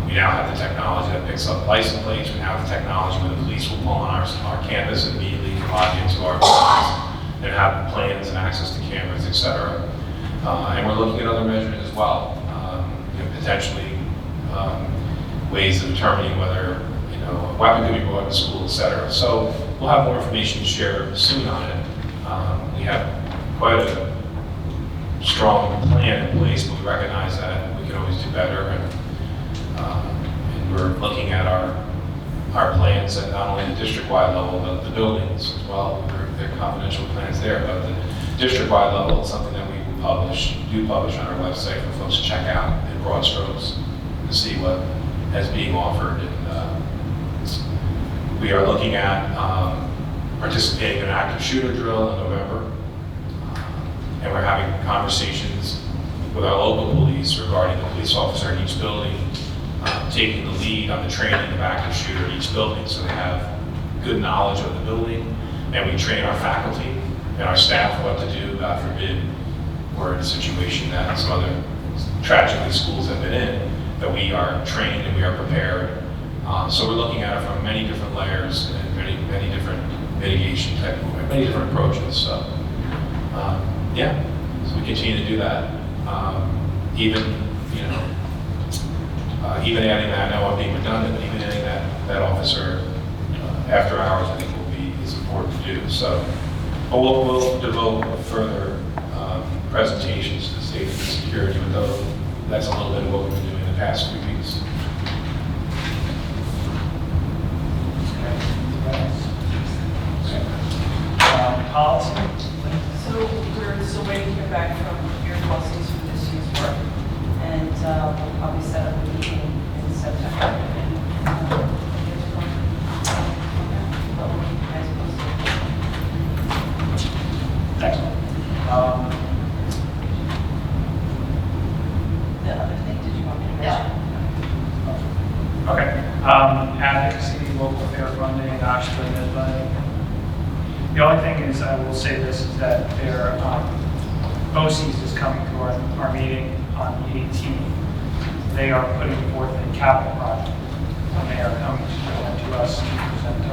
We now have the technology that picks up license plates. We now have the technology where the police will pull on our campus and immediately log into our buildings and have plans and access to cameras, et cetera. And we're looking at other measures as well, potentially ways of determining whether a weapon could be brought to school, et cetera. So we'll have more information to share soon on it. We have quite a strong plan in place, but we recognize that we can always do better. And we're looking at our plans at not only the district-wide level, but the buildings as well. They're confidential plans there, but the district-wide level is something that we do publish on our website for folks to check out in broad strokes to see what is being offered. And we are looking at participating in an active shooter drill in November. And we're having conversations with our local police regarding the police officer in each building, taking the lead on the training of active shooter in each building, so they have good knowledge of the building. And we train our faculty and our staff what to do, God forbid, we're in a situation that some other tragically schools have been in, that we are trained and we are prepared. So we're looking at it from many different layers and many different mitigation many different approaches. So so we continue to do that. Even adding that, I know I'm being redundant, but even adding that officer after hours, I think is important to do. So, but we'll devote further presentations to safety and security, but though that's a little bit of what we've been doing the past few weeks. Policy? So we're still waiting to hear back from your policies for this year's work. And we'll probably set up a meeting in September. Excellent. The other thing, did you want me to mention? Okay. Advocacy, local fair funding, Oxford, Midland. The only thing is, I will say this, is that their BOCES is coming to our meeting on the 18th. They are putting forth a capital project, and they are coming to present to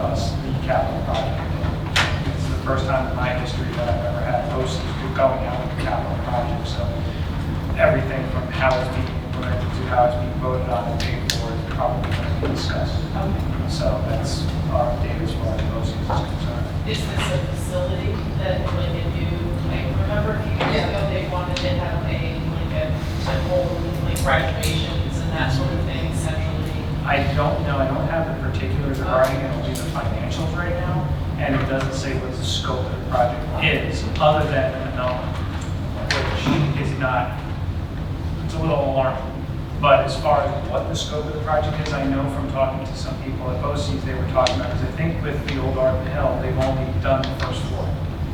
us the capital project. It's the first time in my history that I've ever had BOCES going out with a capital project. So everything from how it's being implemented to how it's being voted on and paid for is probably going to be discussed. Okay. So that's our update as far as BOCES is concerned. Is this a facility that, like, if you, like, remember a few years ago, they wanted to have to hold, like, graduations and that sort of thing centrally? I don't know, I don't have the particulars regarding it, it'll be the financials right now, and it doesn't say what the scope of the project is, other than a number, which is not, it's a little alarming. But as far as what the scope of the project is, I know from talking to some people at BOCES, they were talking about, because I think with the old Art and Hill, they've only done the first floor.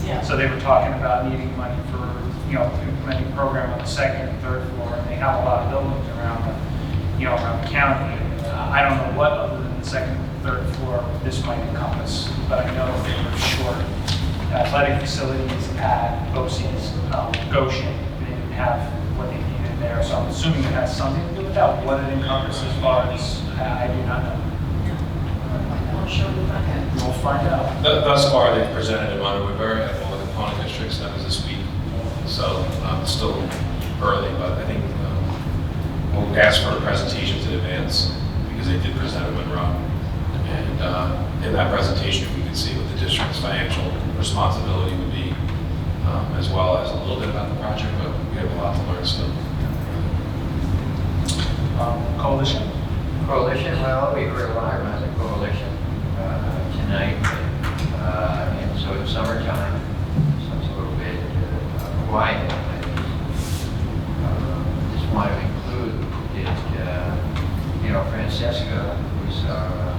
Yeah. So they were talking about needing money for, implementing a program on the second and third floor, and they have a lot of buildings around the county. I don't know what other than the second and third floor this might encompass, but I know they were short athletic facilities at BOCES, Goshen. They didn't have what they needed there, so I'm assuming it has something to do with that. What it encompasses as far as, I do not know. We'll find out. Thus far, they've presented in Woodbury at all the component districts. That was this week. So it's still early, but I think we'll ask for presentations in advance because they did present in Monroe. And in that presentation, we could see what the district's financial responsibility would be, as well as a little bit about the project, but we have a lot to learn still. Coalition? Coalition, well, we heard a lot about the coalition tonight. And so it's summertime, so it's a little bit quiet. Just want to include that, Francesca, who's our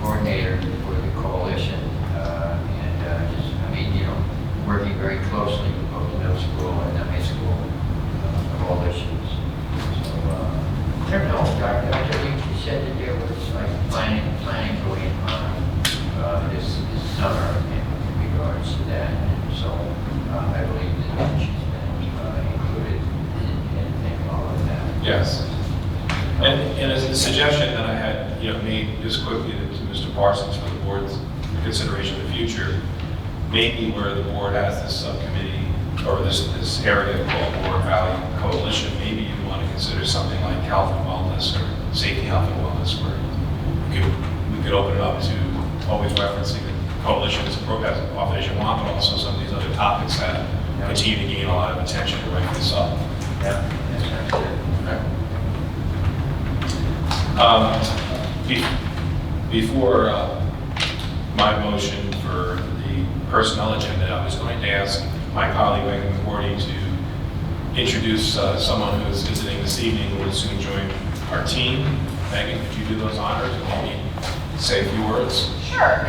coordinator for the coalition, working very closely with both the middle school and the high school coalitions. So, I don't know, Dr. You said that there was like planning going on this summer in regards to that. And so I believe that she's been included in all of that. Yes. And as a suggestion that I had made just quickly to Mr. Parsons for the board's consideration in the future, maybe where the board has this subcommittee or this area called Warwick Valley Coalition, maybe you want to consider something like health and wellness or safety, health and wellness, where we could open it up to always referencing the coalition as often as you want, but also some of these other topics that continue to gain a lot of attention to rank this up. Yeah, that's good. Before my motion for the personnel agenda, I was going to ask my colleague Megan McCourty to introduce someone who is visiting this evening who will soon join our team. Megan, could you do those honors and maybe say a few words? Sure.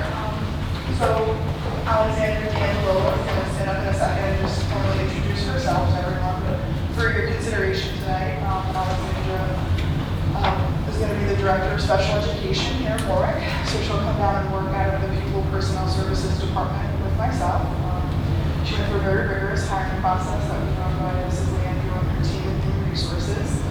So Alexandra D'Angelo is going to sit up in a second and just formally introduce herself to everyone. But for your consideration tonight, Alexandra is going to be the Director of Special Education here in Warwick. So she'll come down and work out of the People Personnel Services Department with myself. She went through a very rigorous hiring process that was run by Mrs. Leandro and her team in Human Resources.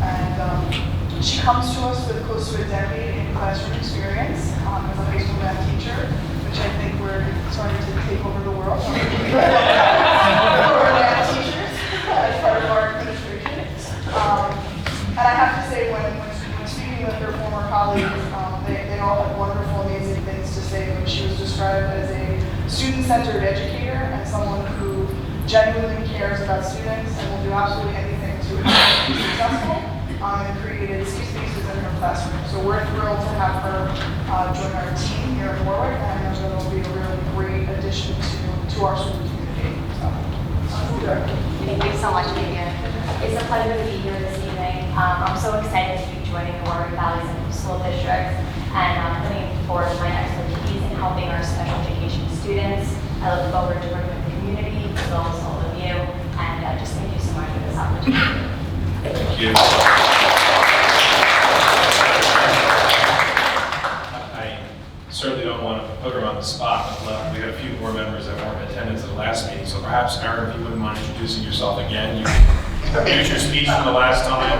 And she comes to us with close to a decade in classroom experience as a high school math teacher, which I think we're starting to take over the world. For math teachers as part of our administration. And I have to say, when speaking with her former colleagues, they all had wonderful, amazing things to say. When she was described as a student-centered educator and someone who genuinely cares about students and will do absolutely anything to help them be successful, and created safe spaces in her classroom. So we're thrilled to have her join our team here in Warwick, and I know that it'll be a really great addition to our school community. Thank you so much, Megan. It's a pleasure to be here this evening. I'm so excited to be joining the Warwick Valley Central School District and putting forward my expertise in helping our special education students. I look forward to working with the community as well as all of you, and just thank you so much for this opportunity. Thank you. I certainly don't want to put her on the spot, but we had a few more members that weren't in attendance at the last meeting, so perhaps, Aaron, if you wouldn't mind introducing yourself again, you can use your speech from the last time.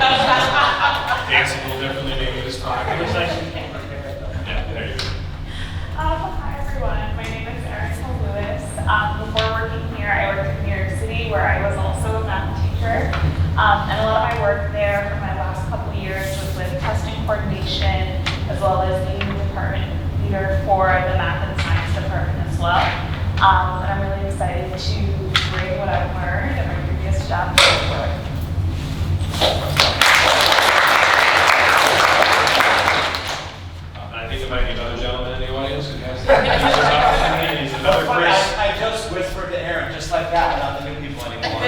Dance a little differently maybe this time. It was actually came prepared. Yeah, there you go. Hi everyone, my name is Erica Lewis. Before working here, I worked in New York City where I was also a math teacher. And a lot of my work there for my last couple of years was with testing coordination as well as being the department leader for the math and science department as well. And I'm really excited to bring what I've learned in my previous job to work. I think there might be another gentleman in the audience who has opportunities. Another Chris. I just whispered to Aaron, just like that, not the new people anymore.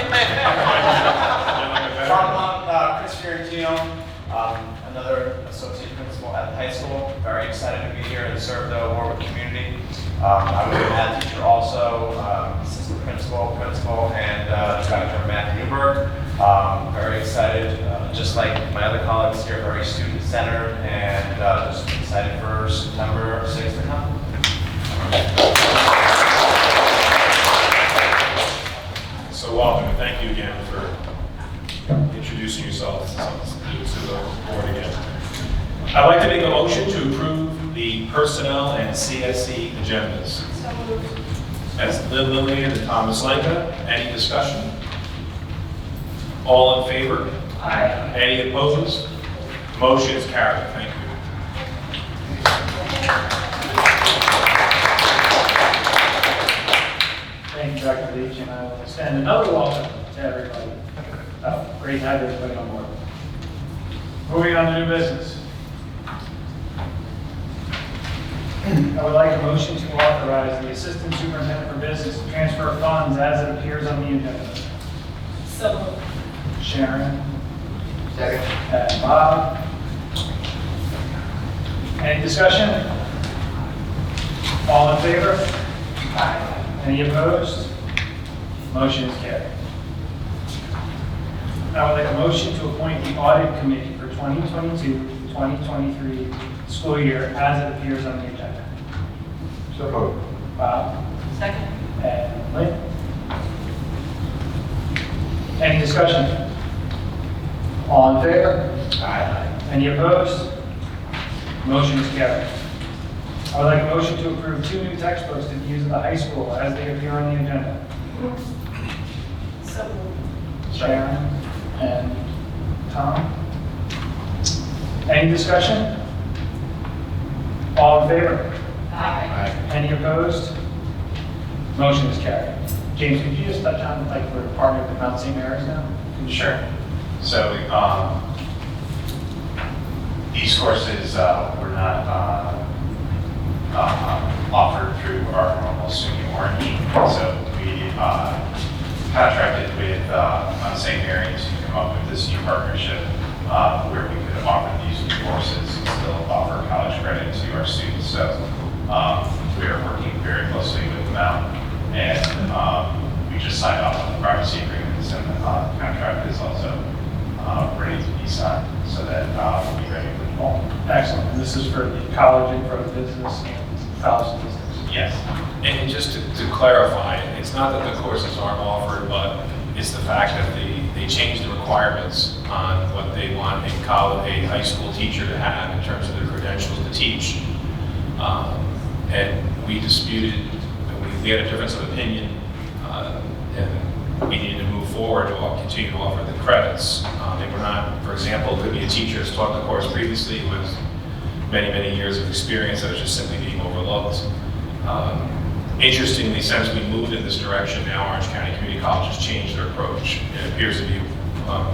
I'm Chris Fiorentino, another associate principal at the high school. Very excited to be here and serve the Warwick community. I was a math teacher also, assistant principal, and Dr. Matt Newberg. Very excited, just like my other colleagues here, very student-centered, and just excited for September 6th to come. So welcome, and thank you again for introducing yourself to the board again. I'd like to make a motion to approve the personnel and CSE agendas. That's Lynn Lillian and Thomas Lenka. Any discussion? All in favor? Aye. Any opposed? Motion is carried. Thank you. Thank you, Dr. Leach, and I will extend another welcome to everybody. Great to have everybody on board. Moving on to new business. I would like a motion to authorize the Assistant Superintendent for Business to transfer funds as it appears on the agenda. So moved. Sharon Second. and Bob. Any discussion? All in favor? Aye. Any opposed? Motion is carried. I would like a motion to appoint the Audit Committee for 2022-2023 school year as it appears on the agenda. So moved. Bob Second. and Lynn. Any discussion? All in favor? Aye. Any opposed? Motion is carried. I would like a motion to approve 2 new textbooks to be used in the high school as they appear on the agenda. So moved. Sharon and Tom. Any discussion? All in favor? Aye. Any opposed? Motion is carried. James, could you just touch on, like, we're partnered with Mount St. Mary's now? Sure. So these courses were not offered through our normal SUNY warranty. So we contracted with Mount St. Mary's to come up with this new partnership where we could offer these new courses and still offer college credit to our students. So we are working very closely with Mount, and we just signed off on the privacy agreements, and the contract is also ready to be signed so that we'll be ready for the fall. Excellent. And this is for the college and for the business and college business. Yes. And just to clarify, it's not that the courses aren't offered, but it's the fact that they changed the requirements on what they want a college, a high school teacher to have in terms of their credentials to teach. And we disputed, we had a difference of opinion, and we needed to move forward to continue to offer the credits. They were not, for example, could be a teacher who's taught the course previously with many, many years of experience that was just simply being overlooked. Interestingly, since we moved in this direction, now Orange County Community College has changed their approach. It appears to be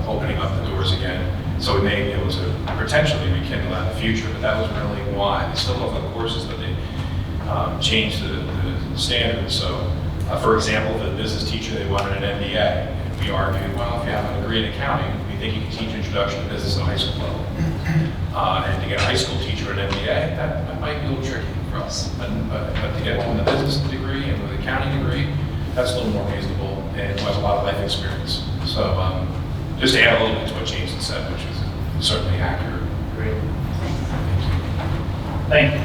opening up the doors again. So we may be able to potentially rekindle that in the future, but that was really why. They still offer the courses, but they changed the standards. So, for example, for the business teacher, they wanted an MBA. And we argued, well, if you have a degree in accounting, we think you can teach Introduction to Business at high school level. And to get a high school teacher an MBA, that might be a little tricky for us. But to get one with a business degree and with an accounting degree, that's a little more reasonable and who has a lot of life experience. So just to add a little bit to what Jason said, which is certainly accurate. Great. Thank you.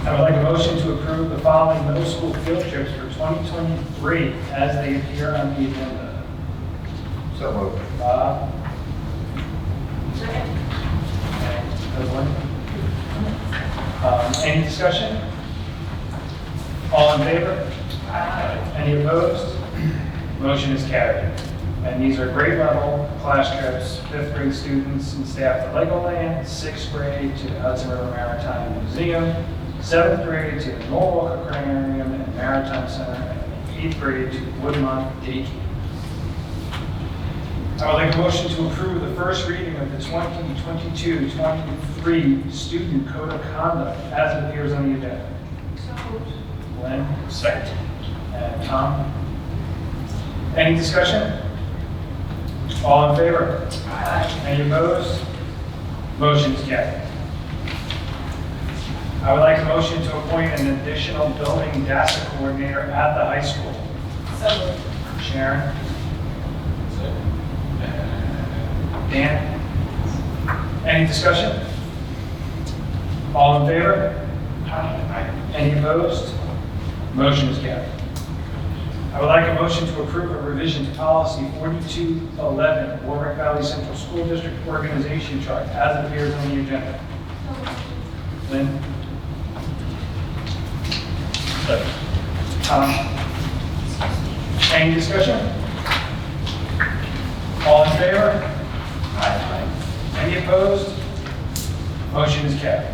I would like a motion to approve the following middle school field trips for 2023 as they appear on the agenda. So moved. Bob? Second. Evelyn? Any discussion? All in favor? Aye. Any opposed? Motion is carried. And these are grade level class trips, 5th grade students and staff to Legoland, 6th grade to the Hudson River Maritime Museum, 7th grade to the Norwalk Aquarium and Maritime Center, and 8th grade to Woodmont Daycare. I would like a motion to approve the first reading of the 2022-23 Student Code of Conduct as it appears on the agenda. So moved. Lynn? Second. And Tom? Any discussion? All in favor? Aye. Any opposed? Motion is carried. I would like a motion to appoint an additional building DASA coordinator at the high school. So moved. Sharon? Dan? Any discussion? All in favor? Any opposed? Motion is carried. I would like a motion to approve a revision to policy 4211, Warwick Valley Central School District Organization Chart, as it appears on the agenda. Lynn? Tom? Any discussion? All in favor? Any opposed? Motion is carried.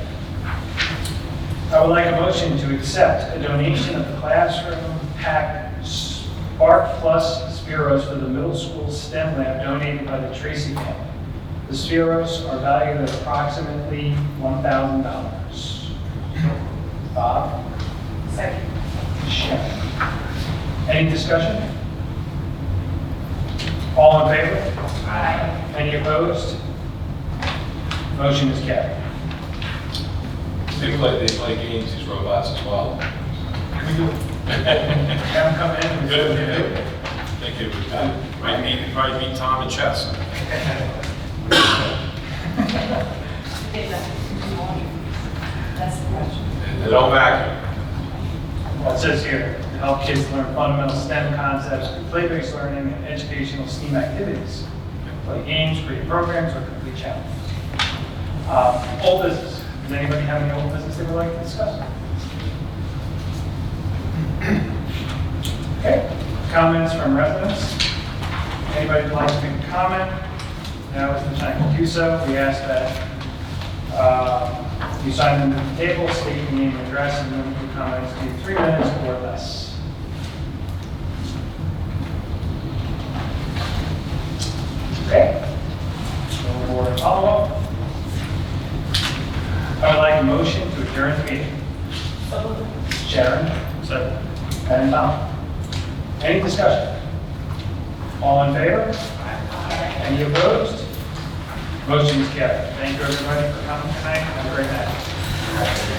I would like a motion to accept a donation of the classroom pack Spark Plus Spiros for the middle school STEM lab donated by the Tracy family. The spheros are valued at approximately $1,000. Bob? Second. Sharon? Any discussion? All in favor? Aye. Any opposed? Motion is carried. They play games, these robots as well. Have them come in. and- Good. Thank you. Might beat Tom in chess. That's the question. They don't vacuum. Well, it says here, to help kids learn fundamental STEM concepts through play-based learning and educational STEAM activities. Play games, create programs, or complete challenges. Old business. Does anybody have any old business they would like to discuss? Okay. Comments from residents? Anybody would like to make a comment? Now is the time to do so. We ask that you sign them at the table, state your name and address, and limit your comments to 3 minutes or less. Okay. No more follow-up. I would like a motion to adjourn the meeting. Sharon? Second. And Tom? Any discussion? All in favor? Any opposed? Motion is carried. Thank you, everybody, for coming tonight. Have a great night.